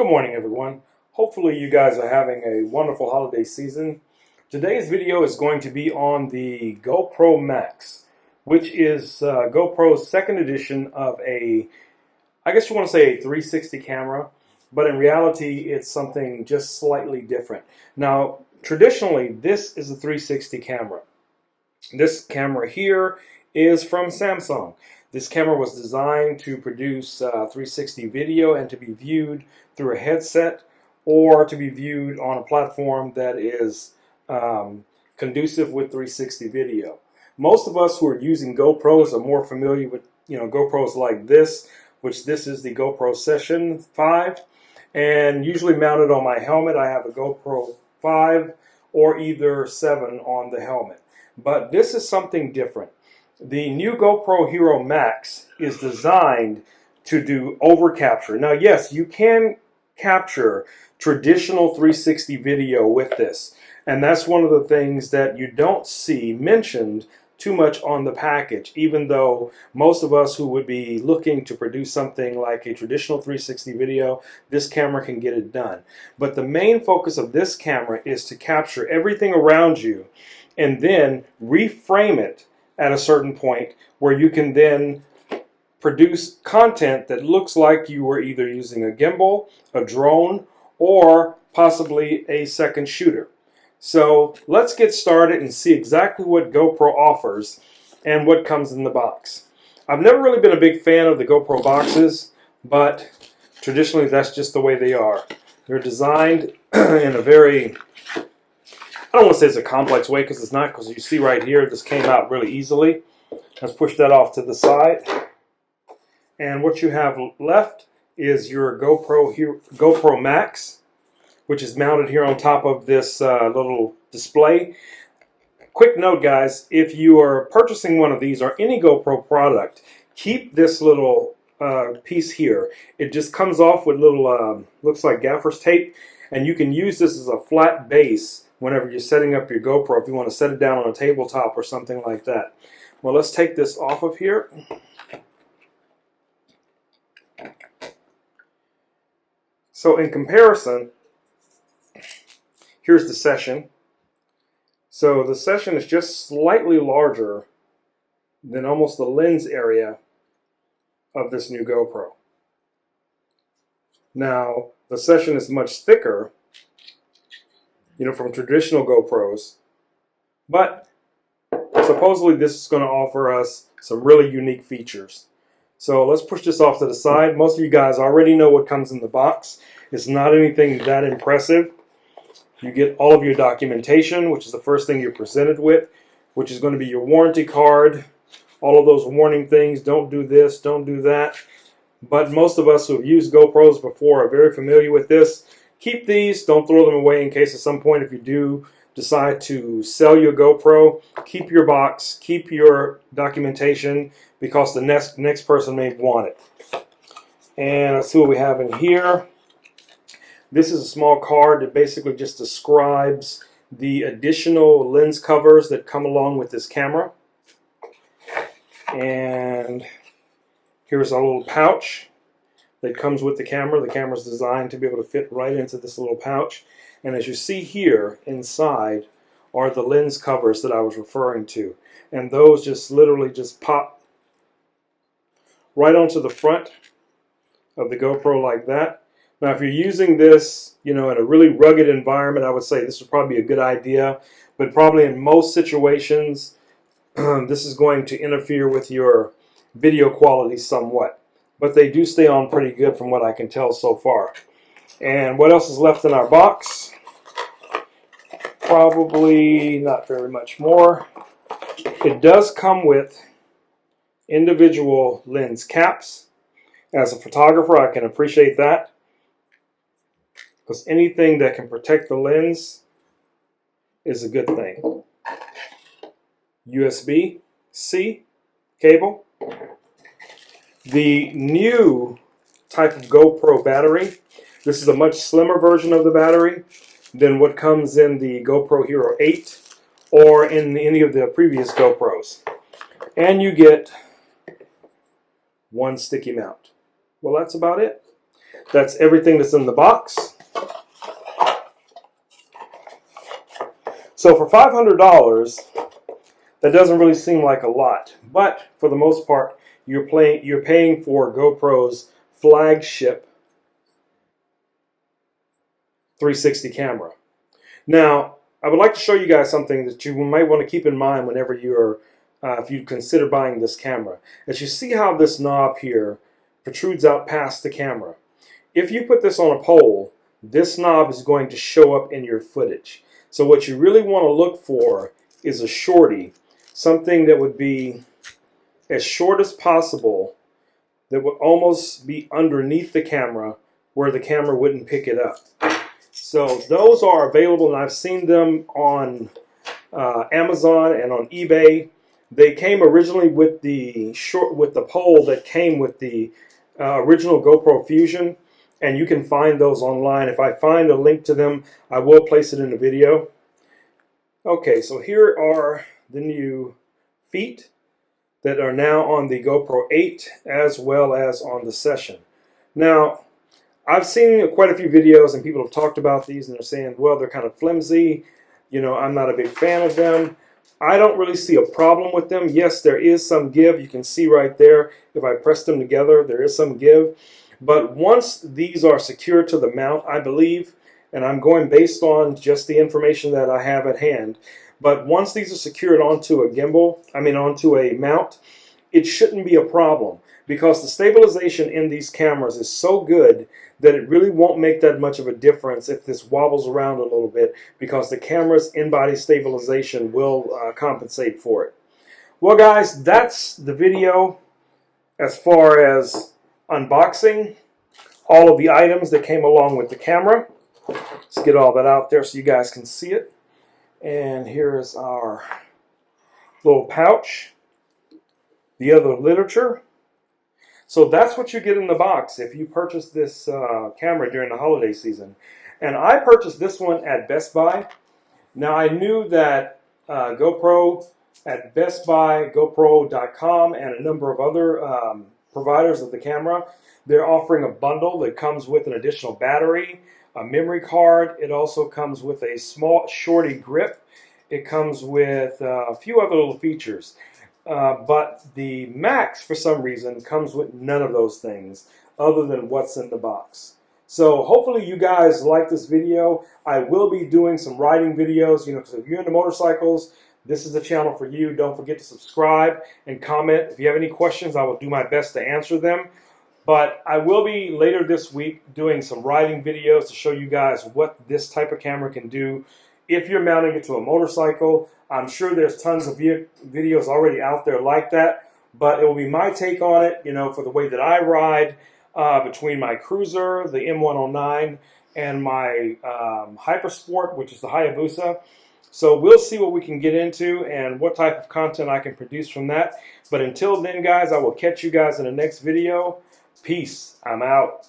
Good morning, everyone. Hopefully you guys are having a wonderful holiday season. Today's video is going to be on the GoPro Max, which is GoPro's second edition of I guess you want to say a 360 camera, but in reality it's something just slightly different. Now, traditionally this is a 360 camera. This camera here is from Samsung. This camera was designed to produce 360 video and to be viewed through a headset or to be viewed on a platform that is conducive with 360 video. Most of us who are using GoPros are more familiar with GoPros like this, which this is the GoPro Session 5, and usually mounted on my helmet I have a GoPro 5 or either 7 on the helmet. But this is something different. The new GoPro Hero Max is designed to do overcapture. Now, yes, you can capture traditional 360 video with this, and that's one of the things that you don't see mentioned too much on the package, even though most of us who would be looking to produce something like a traditional 360 video, this camera can get it done. But the main focus of this camera is to capture everything around you and then reframe it at a certain point where you can then produce content that looks like you were either using a gimbal, a drone, or possibly a second shooter. So let's get started and see exactly what GoPro offers and what comes in the box. I've never really been a big fan of the GoPro boxes, but traditionally that's just the way they are. They're designed in a very, I don't want to say it's a complex way, because it's not, because you see right here, this came out really easily. Let's push that off to the side. And what you have left is your GoPro Max, which is mounted here on top of this little display. Quick note, guys, if you are purchasing one of these or any GoPro product, keep this little piece here. It just comes off with little, looks like gaffer's tape, and you can use this as a flat base whenever you're setting up your GoPro, if you want to set it down on a tabletop or something like that. Well, let's take this off of here. So in comparison, here's the Session. So the Session is just slightly larger than almost the lens area of this new GoPro. Now, the Session is much thicker, from traditional GoPros, but supposedly this is going to offer us some really unique features. So let's push this off to the side. Most of you guys already know what comes in the box. It's not anything that impressive. You get all of your documentation, which is the first thing you're presented with, which is going to be your warranty card, all of those warning things, don't do this, don't do that. But most of us who have used GoPros before are very familiar with this. Keep these, don't throw them away in case at some point if you do decide to sell your GoPro, keep your box, keep your documentation, because the next person may want it. And let's see what we have in here. This is a small card that basically just describes the additional lens covers that come along with this camera. And here's a little pouch that comes with the camera. The camera is designed to be able to fit right into this little pouch. And as you see here, inside are the lens covers that I was referring to. And those just literally just pop right onto the front of the GoPro like that. Now, if you're using this, in a really rugged environment, I would say this would probably be a good idea. But probably in most situations, this is going to interfere with your video quality somewhat. But they do stay on pretty good from what I can tell so far. And what else is left in our box? Probably not very much more. It does come with individual lens caps. As a photographer, I can appreciate that, because anything that can protect the lens is a good thing. USB-C cable. The new type of GoPro battery. This is a much slimmer version of the battery than what comes in the GoPro Hero 8 or in any of the previous GoPros. And you get one sticky mount. Well, that's about it. That's everything that's in the box. So for $500, that doesn't really seem like a lot, but for the most part, you're paying for GoPro's flagship 360 camera. Now, I would like to show you guys something that you might want to keep in mind whenever you're, if you consider buying this camera. As you see how this knob here protrudes out past the camera. If you put this on a pole, this knob is going to show up in your footage. So what you really want to look for is a shorty, something that would be as short as possible, that would almost be underneath the camera where the camera wouldn't pick it up. So those are available, and I've seen them on Amazon and on eBay. They came originally with the pole that came with the original GoPro Fusion, and you can find those online. If I find a link to them, I will place it in the video. Okay, so here are the new feet that are now on the GoPro 8 as well as on the Session. Now, I've seen quite a few videos and people have talked about these and they're saying, well, they're kind of flimsy. You know, I'm not a big fan of them. I don't really see a problem with them. Yes, there is some give. You can see right there, if I press them together, there is some give. But once these are secured to the mount, I believe, and I'm going based on just the information that I have at hand, but once these are secured onto a onto a mount, it shouldn't be a problem, because the stabilization in these cameras is so good that it really won't make that much of a difference if this wobbles around a little bit, because the camera's in-body stabilization will compensate for it. Well, guys, that's the video as far as unboxing all of the items that came along with the camera. Let's get all that out there so you guys can see it. And here is our little pouch, the other literature. So that's what you get in the box if you purchase this camera during the holiday season. And I purchased this one at Best Buy. Now, I knew that GoPro at Best Buy, GoPro.com, and a number of other providers of the camera, they're offering a bundle that comes with an additional battery, a memory card. It also comes with a small shorty grip. It comes with a few other little features. But the Max, for some reason, comes with none of those things other than what's in the box. So hopefully you guys like this video. I will be doing some riding videos. You know, so if you're into motorcycles, this is the channel for you. Don't forget to subscribe and comment. If you have any questions, I will do my best to answer them. But I will be later this week doing some riding videos to show you guys what this type of camera can do if you're mounting it to a motorcycle. I'm sure there's tons of videos already out there like that, but it will be my take on it, you know, for the way that I ride between my Cruiser, the M109, and my Hypersport, which is the Hayabusa. So we'll see what we can get into and what type of content I can produce from that. But until then, guys, I will catch you guys in the next video. Peace. I'm out.